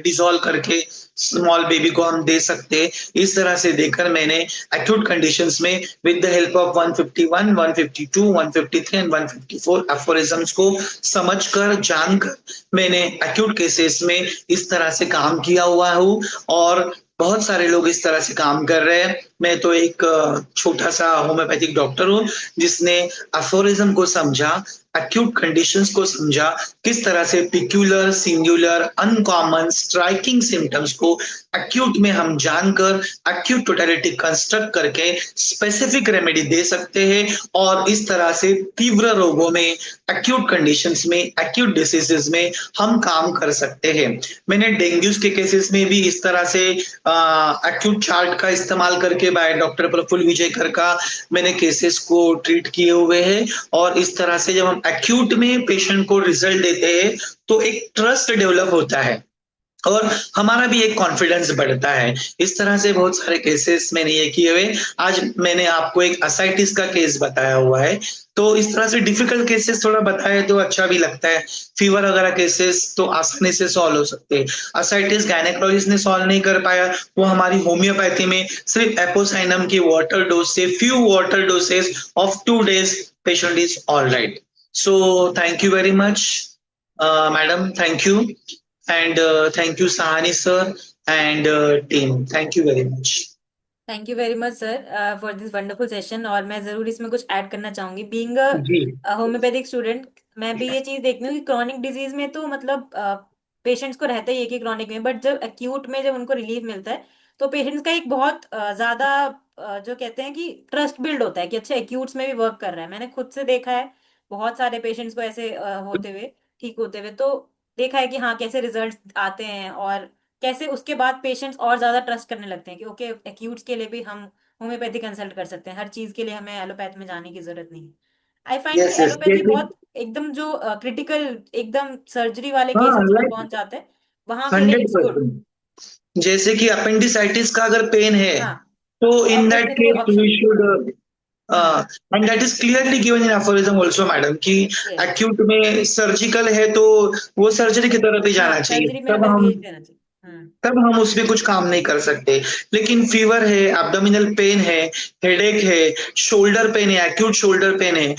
डिसॉल्व करके स्मॉल बेबी को हम दे सकते हैं। इस तरह से देकर मैंने एक्यूट कंडीशंस में with the help of 151, 152, 153 and 154 aphorisms को समझकर, जानकर मैंने एक्यूट केसेस में इस तरह से काम किया हुआ हूँ। और बहुत सारे लोग इस तरह से काम कर रहे हैं। मैं तो एक छोटा सा होम्योपैथिक डॉक्टर हूँ जिसने एफोरिज्म को समझा, एक्यूट कंडीशंस को समझा, किस तरह से peculiar, singular, uncommon, striking symptoms को एक्यूट में हम जानकर एक्यूट टोटलिटी कंस्ट्रक्ट करके स्पेसिफिक रेमेडी दे सकते हैं। और इस तरह से तीव्र रोगों में, एक्यूट कंडीशंस में, एक्यूट डिसीजेस में हम काम कर सकते हैं। मैंने डेंगू के केसेस में भी इस तरह से एक्यूट चार्ट का इस्तेमाल करके बाय डॉक्टर प्रफुल्ल विजेकर का मैंने केसेस को ट्रीट किए हुए हैं। और इस तरह से जब हम एक्यूट में पेशेंट को रिजल्ट देते हैं तो एक ट्रस्ट डेवलप होता है और हमारा भी एक कॉन्फिडेंस बढ़ता है। इस तरह से बहुत सारे केसेस मैंने ये किए हुए। आज मैंने आपको एक असाइटिस का केस बताया हुआ है, तो इस तरह से डिफिकल्ट केसेस थोड़ा बताए तो अच्छा भी लगता है। फीवर वगैरह केसेस तो आसानी से सॉल्व हो सकते हैं। असाइटिस गायनेकोलॉजिस्ट ने सॉल्व नहीं कर पाया, वो हमारी होम्योपैथी में सिर्फ एपोसाइनम की वाटर डोज से, few water doses of 2 days patient is all right. So thank you very much madam, thank you. And thank you, Sahani sir and team. Thank you very much. Thank you very much sir for this wonderful session. और मैं जरूर इसमें कुछ add करना चाहूंगी। Being जी। A homoeopathic student, मैं भी ये चीज देखती हूँ कि क्रॉनिक डिजीज में तो मतलब पेशेंट्स को रहता ही है कि क्रॉनिक में, बट जब एक्यूट में जब उनको रिलीफ मिलता है तो पेशेंट्स का एक बहुत ज्यादा जो कहते हैं कि ट्रस्ट बिल्ड होता है कि अच्छा एक्यूट्स में भी वर्क कर रहा है। मैंने खुद से देखा है बहुत सारे पेशेंट्स को ऐसे होते हुए, ठीक होते हुए, तो देखा है कि हाँ कैसे रिजल्ट आते हैं और कैसे उसके बाद पेशेंट्स और ज्यादा ट्रस्ट करने लगते हैं कि ओके एक्यूट्स के लिए भी हम होम्योपैथी कंसल्ट कर सकते हैं, हर चीज के लिए हमें एलोपैथ में जाने की जरूरत नहीं है। I find Yes, yes. Allopathy बहुत एकदम जो क्रिटिकल एकदम सर्जरी वाले हाँ, केसेस में लाइक पहुंच जाते हैं, वहां के लिए इट्स गुड। 100%। जैसे कि अपेंडिसाइटिस का अगर पेन है हाँ, तो तो इन अब दैट उसमें कोई केस वी ऑप्शन नहीं। Should, hmm. And that is clearly given in aphorism also madam कि यस। एक्यूट में सर्जिकल है तो वो सर्जरी की तरफ ही जाना हाँ, चाहिए। सर्जरी में तब हमें हम भेज देना चाहिए। हम्म। तब हम उसमें कुछ काम नहीं कर सकते। लेकिन फीवर है, एब्डोमिनल पेन है, हेडेक है, शोल्डर पेन है, एक्यूट शोल्डर पेन है,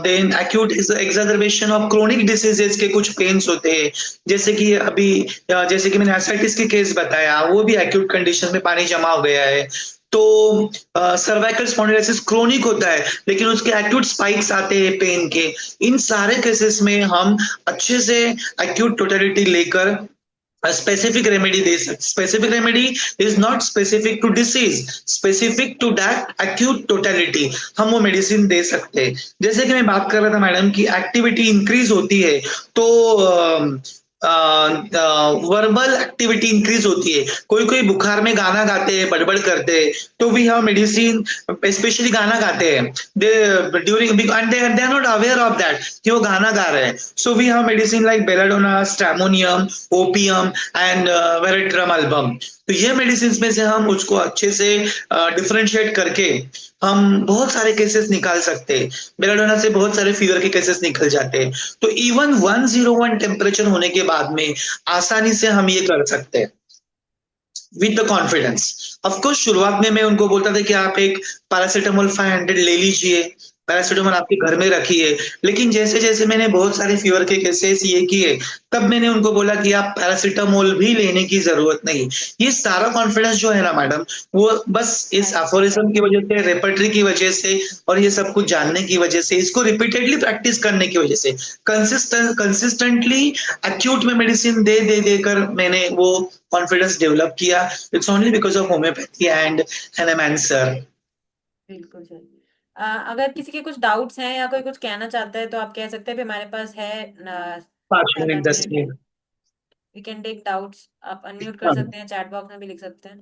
then acute exacerbation of chronic diseases के कुछ पेन्स होते हैं। जैसे कि अभी जैसे कि मैंने एसाइटिस की केस बताया, वो भी एक्यूट कंडीशन में पानी जमा हो गया है। तो सर्वाइकल स्पॉन्डिलोसिस क्रोनिक होता है लेकिन उसके एक्यूट स्पाइक्स आते हैं पेन के। इन सारे केसेस में हम अच्छे से एक्यूट टोटलिटी लेकर स्पेसिफिक रेमेडी दे सकते। Specific remedy is not specific to disease, specific to that acute totality हम वो मेडिसिन दे सकते हैं। जैसे कि मैं बात कर रहा था मैडम की एक्टिविटी इंक्रीज होती है तो वर्बल एक्टिविटी इंक्रीज होती है। कोई कोई बुखार में गाना गाते हैं, बड़बड़ करते हैं, तो वी हैव मेडिसिन, स्पेशली गाना गाते हैं they during and they are not aware of that कि वो गाना गा रहे हैं। So we have medicine like belladonna, stramonium, opium and veratrum album. तो ये मेडिसिन में से हम उसको अच्छे से डिफरेंशिएट करके हम बहुत सारे केसेस निकाल सकते हैं। बेलाडोना से बहुत सारे फीवर के केसेस निकल जाते हैं। तो इवन 101 टेम्परेचर होने के बाद में आसानी से हम ये कर सकते हैं with the confidence. Of course शुरुआत में मैं उनको बोलता था कि आप एक पैरासिटामोल 500 ले लीजिए, पैरासिटामोल आपके घर में रखी है। लेकिन जैसे जैसे मैंने बहुत सारे फीवर के केसेस ये किए, तब मैंने उनको बोला कि आप पैरासिटामोल भी लेने की जरूरत नहीं। ये सारा कॉन्फिडेंस जो है ना मैडम, वो बस इस अफोरिज्म की अच्छा। वजह से, रेपर्टरी की वजह से और ये सब कुछ जानने की वजह से, इसको रिपीटेडली प्रैक्टिस करने की वजह से, कंसिस्टेंटली एक्यूट में मेडिसिन दे दे देकर मैंने वो कॉन्फिडेंस डेवलप किया। It's only because of homoeopathy and an sir. बिल्कुल सही। अगर किसी के कुछ डाउट्स हैं या कोई कुछ कहना चाहता है तो आप कह सकते हैं, भी हमारे पास है 5 मिनट, 7-8 मिनट है। 10 minute. We can take doubts, आप अनम्यूट कर हाँ, सकते हैं, चैट बॉक्स में भी लिख सकते हैं।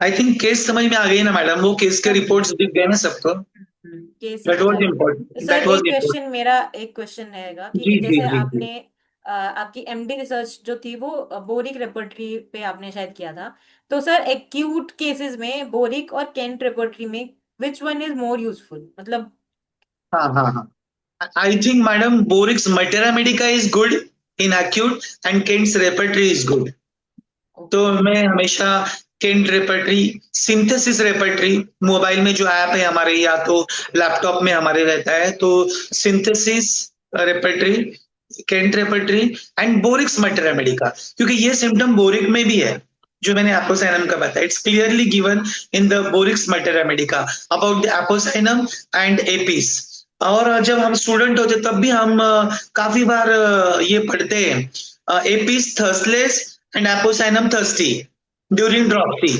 आई थिंक केस समझ में आ गई ना मैडम, वो केस के सब रिपोर्ट्स दिख गए ना सबको। केस दैट समझ आ वाज गया। तो इम्पोर्टेंट, सर दैट वाज एक इम्पोर्टेंट। क्वेश्चन, मेरा एक क्वेश्चन रहेगा कि जी जी जैसे जी जी। आपने आपकी एमडी रिसर्च जो थी वो बोरिक रेपर्टरी पे आपने शायद किया था। तो सर एक्यूट केसेस में बोरिक और केंट रेपर्टरी में which one is more useful, मतलब। हाँ हाँ हाँ। I think madam Boericke's materia medica is good in acute and Kent's repertory is good. तो ओके। मैं हमेशा Kent repertory, synthesis repertory, mobile में जो ऐप है हमारे या तो लैपटॉप में हमारे रहता है, तो synthesis repertory, Kent repertory and Boericke's materia medica, क्योंकि ये सिम्टम बोरिक में भी है जो मैंने एपोसाइनम का बताया। It's clearly given in the Boericke's materia medica about the apocynum and apis. और जब हम स्टूडेंट होते तब भी हम काफी बार ये पढ़ते हैं, apis thirstless and apocynum thirsty during dropsy.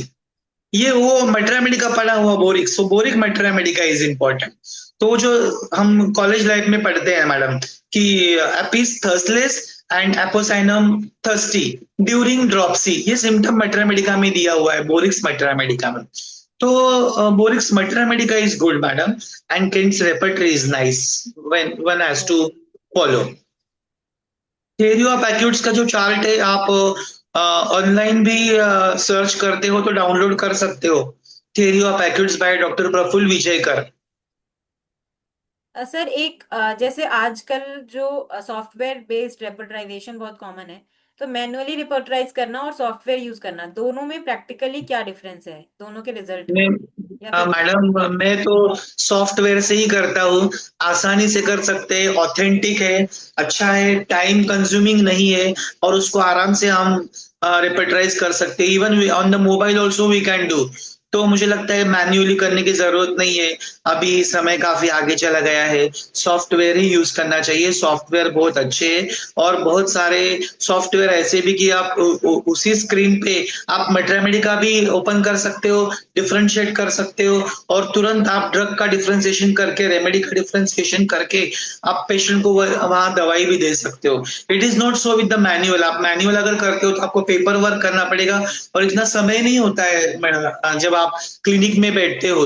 ये वो मेट्रामेडी का पढ़ा हुआ Boericke, so Boericke materia medica is important. तो वो जो हम कॉलेज लाइफ में पढ़ते हैं मैडम कि apis thirstless and apocynum thirsty during dropsy, ये सिम्टम मेट्रामेडिका में दिया हुआ है, बोरिक्स मेट्रामेडिका में। तो Boericke's materia medica is good madam and Kent's repertory is nice when one has to okay. Follow. Theory of acutes का जो चार्ट है, आप ऑनलाइन भी सर्च करते हो तो डाउनलोड कर सकते हो। Theory of acutes by doctor Praful Vijaykar. Sir एक जैसे आजकल जो सॉफ्टवेयर बेस्ड रेपर्टराइजेशन बहुत कॉमन है, तो मैन्युअली रिपर्टराइज करना और सॉफ्टवेयर यूज करना, दोनों में प्रैक्टिकली क्या डिफरेंस है दोनों के रिजल्ट में, या फिर। मैडम मैं तो सॉफ्टवेयर से ही करता हूँ, आसानी से कर सकते हैं, ऑथेंटिक है, अच्छा है, टाइम कंज्यूमिंग नहीं है, और उसको आराम से हम रिपर्टराइज कर सकते हैं। Even on the mobile also we can do. तो मुझे लगता है मैन्युअली करने की जरूरत नहीं है। अभी समय काफी आगे चला गया है, सॉफ्टवेयर ही यूज करना चाहिए। सॉफ्टवेयर बहुत अच्छे हैं, और बहुत सारे सॉफ्टवेयर ऐसे भी कि आप उसी स्क्रीन पे आप मेट्रामेडी का भी ओपन कर सकते हो, डिफरेंशिएट कर सकते हो, और तुरंत आप ड्रग का डिफरेंशिएशन करके, रेमेडी का डिफरेंशिएशन करके आप पेशेंट को वहां दवाई भी दे सकते हो। It is not so with the manual. आप मैनुअल अगर करते हो तो आपको पेपर वर्क करना पड़ेगा, और इतना समय नहीं होता है जब आप क्लिनिक में बैठते हो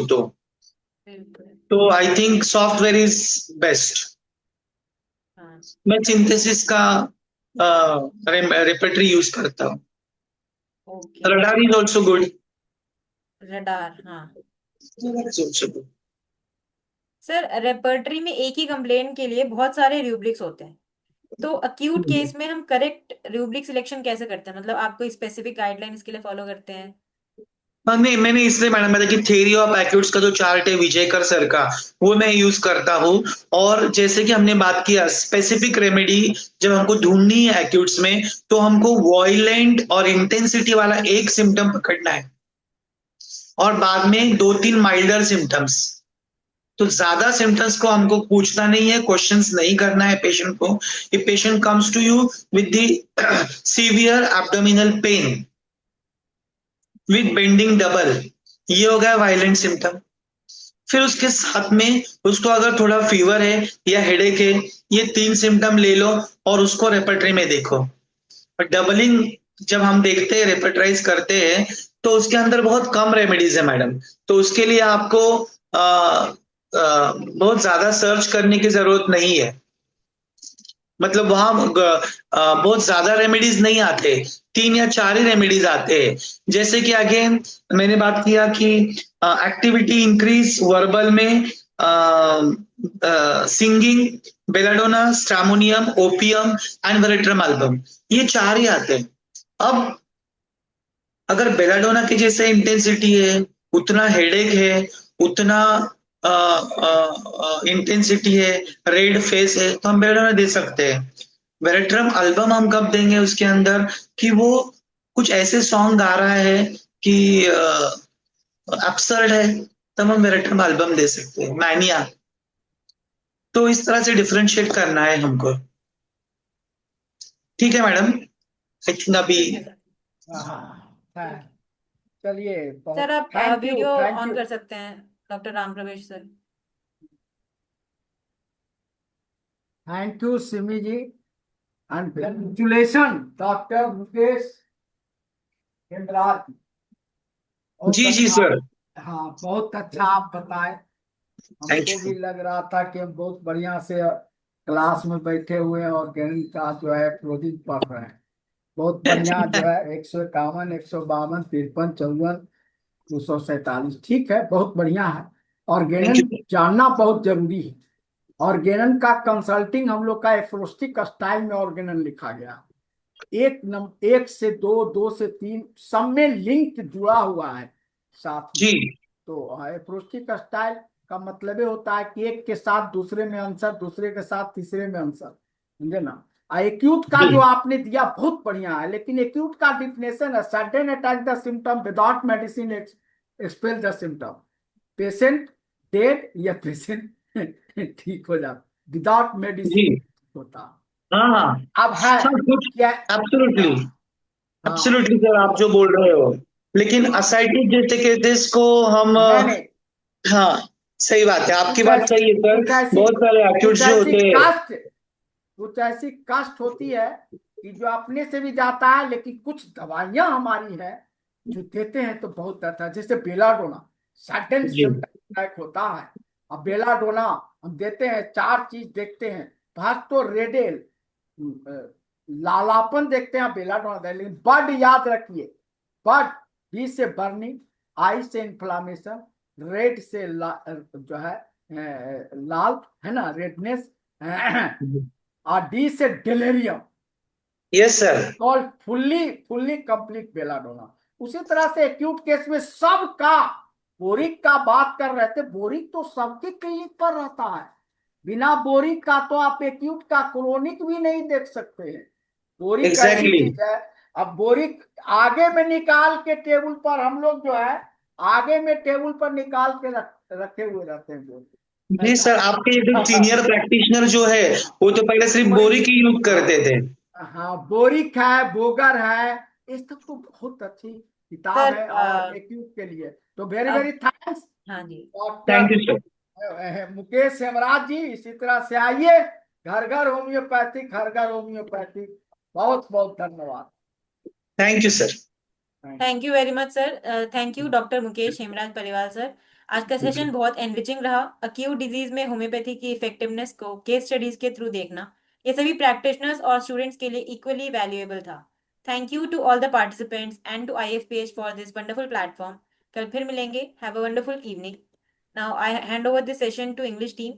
बिल्कुल। तो I think software is best. हाँ। मैं सिंथेसिस का रेपेटरी यूज करता हूँ। Okay. Radar is also good. Radar, हाँ। सर रेपर्टरी में एक ही कंप्लेंट के लिए बहुत सारे रूब्रिक्स होते हैं, तो अक्यूट केस में हम करेक्ट रूब्रिक सिलेक्शन कैसे करते हैं, मतलब आप कोई स्पेसिफिक गाइडलाइन इसके लिए फॉलो करते हैं। हाँ नहीं, मैंने इसलिए मैडम बताया कि थ्योरी ऑफ एक्यूट्स का जो चार्ट है विजयकर सर का, वो मैं यूज करता हूँ। और जैसे कि हमने बात किया स्पेसिफिक रेमेडी, जब हमको ढूंढनी है एक्यूट्स में, तो हमको वॉयलेंट और इंटेंसिटी वाला एक सिम्टम पकड़ना है, और बाद में 2-3 माइल्डर सिम्टम्स। तो ज्यादा सिम्टम्स को हमको पूछना नहीं है, क्वेश्चंस नहीं करना है पेशेंट को। if patient comes to you with the severe abdominal pain with bending double, ये हो गया वायलेंट सिम्टम। फिर उसके साथ में उसको अगर थोड़ा फीवर है या हेडेक है, ये 3 सिम्टम ले लो और उसको रेपर्टरी में देखो। और डबलिंग जब हम देखते हैं, रेपर्टराइज करते हैं, तो उसके अंदर बहुत कम रेमेडीज है मैडम। तो उसके लिए आपको बहुत ज्यादा सर्च करने की जरूरत नहीं है। मतलब वहां बहुत ज्यादा रेमेडीज नहीं आते, 3 या 4 ही रेमेडीज आते हैं। जैसे कि अगेन मैंने बात किया कि एक्टिविटी इंक्रीज वर्बल में, singing, belladonna, stramonium, opium and veratrum album, ये 4 ही आते हैं। अब अगर बेलाडोना के जैसे इंटेंसिटी है, उतना हेडेक है, उतना इंटेंसिटी है, रेड फेस है, तो हम बेरेट्रम दे सकते हैं। बेरेट्रम एल्बम हम कब देंगे उसके अंदर, कि वो कुछ ऐसे सॉन्ग गा रहा है कि एब्सर्ड है, तब हम बेरेट्रम एल्बम दे सकते हैं। मैनिया, तो इस तरह से डिफरेंशिएट करना है हमको। ठीक है मैडम, आई थिंक अभी। ठीक है सर। हाँ है। चलिए, सर बहुत आप thank you, video thank on you. कर सकते हैं, doctor Ram Pravesh sir. Thank you Simi ji, and congratulation doctor Mukesh Hemraj. बहुत जी जी अच्छा। सर। हाँ, बहुत अच्छा आप बताए। थैंक हमको भी यू। लग रहा था कि हम बहुत बढ़िया से क्लास में बैठे हुए हैं और गणित का जो है प्रोजेक्ट पढ़ रहे हैं। बहुत बढ़िया जो है, 151, 152, 53, 54, 247, ठीक है, बहुत बढ़िया है। और थैंक गणन यू। जानना बहुत जरूरी है। और गणन का कंसल्टिंग हम लोग का एक्रोस्टिक स्टाइल में और गणन लिखा गया। एक से दो, दो से तीन, सब में लिंक जुड़ा हुआ है साथ में। जी तो एक्रोस्टिक स्टाइल का मतलब ये होता है कि एक के साथ दूसरे में आंसर, दूसरे के साथ तीसरे में आंसर, समझे ना। एक्यूट का जी जो आपने दिया बहुत बढ़िया है, लेकिन एक्यूट का डिफिनेशन है sudden attack the symptom without medicine expel the symptom. Patient dead या पेशेंट ठीक हो जाता विदाउट जी। मेडिसिन होता। हाँ हाँ अब है हाँ, कुछ क्या। एब्सोल्युटली, हाँ हाँ। एब्सोल्युटली सर, आप जो बोल रहे हो। लेकिन हाँ, असाइटिस जैसे केसेस को हम नहीं नहीं, हाँ, सही बात है, आपकी कुछ बात ऐसी सही है सर। कुछ ऐसी बहुत सारे कुछ एक्यूट्स जो ऐसी होते हैं। कास्ट कुछ ऐसी कास्ट होती है कि जो अपने से भी जाता है, लेकिन कुछ दवाइयां हमारी है जो देते हैं तो बहुत आता है, जैसे बेलाडोना। सडन जी सिम्टम अटैक होता है। अब बेलाडोना हम देते हैं, चार चीज देखते हैं। फर्स्ट तो रेडेल, लालापन देखते हैं बेलाडोना दे, लेकिन बड याद रखिए। बड, बी से बर्निंग, आई से इंफ्लामेशन, रेड से जो है लाल है ना, रेडनेस, और डी से delirium. Yes sir. Called fully fully complete belladonna. उसी तरह से एक्यूट केस में सबका, बोरिक का बात कर रहे थे, बोरिक तो सबके क्लिनिक पर रहता है। बिना बोरिक का तो आप एक्यूट का क्रोनिक भी नहीं देख सकते हैं। बोरिक ऐसी एग्जैक्टली। चीज है। अब बोरिक आगे में निकाल के टेबल पर हम लोग जो है, आगे में टेबल पर निकाल के रखे हुए रहते हैं बोरिक, है जी ना। सर, आपके जो सीनियर प्रैक्टिशनर जो है, वो तो पहले सिर्फ वही। बोरी की यूज हाँ करते थे। हाँ, बोरिक है, बोगर है, ये सब तो बहुत अच्छी किताब सर है और एक्यूट के लिए। तो वेरी वेरी अब थैंक्स हाँ जी। Thank doctor you sir. Mukesh Hemraj ji. इसी तरह से आइए, घर घर होम्योपैथिक, घर घर होम्योपैथिक। बहुत बहुत धन्यवाद। Thank you sir. Thank thank you very much sir. Thank you doctor Mukesh Hemraj Pariwal sir. आज का सेशन बहुत एनरिचिंग रहा। अक्यूट डिजीज में होम्योपैथी की इफेक्टिवनेस को केस स्टडीज के थ्रू देखना ये सभी प्रैक्टिशनर्स और स्टूडेंट्स के लिए इक्वली वैल्यूएबल था। Thank you to all the participants and to IFPH for this wonderful platform. कल फिर मिलेंगे। Have a wonderful evening. Now I hand over this session to English team.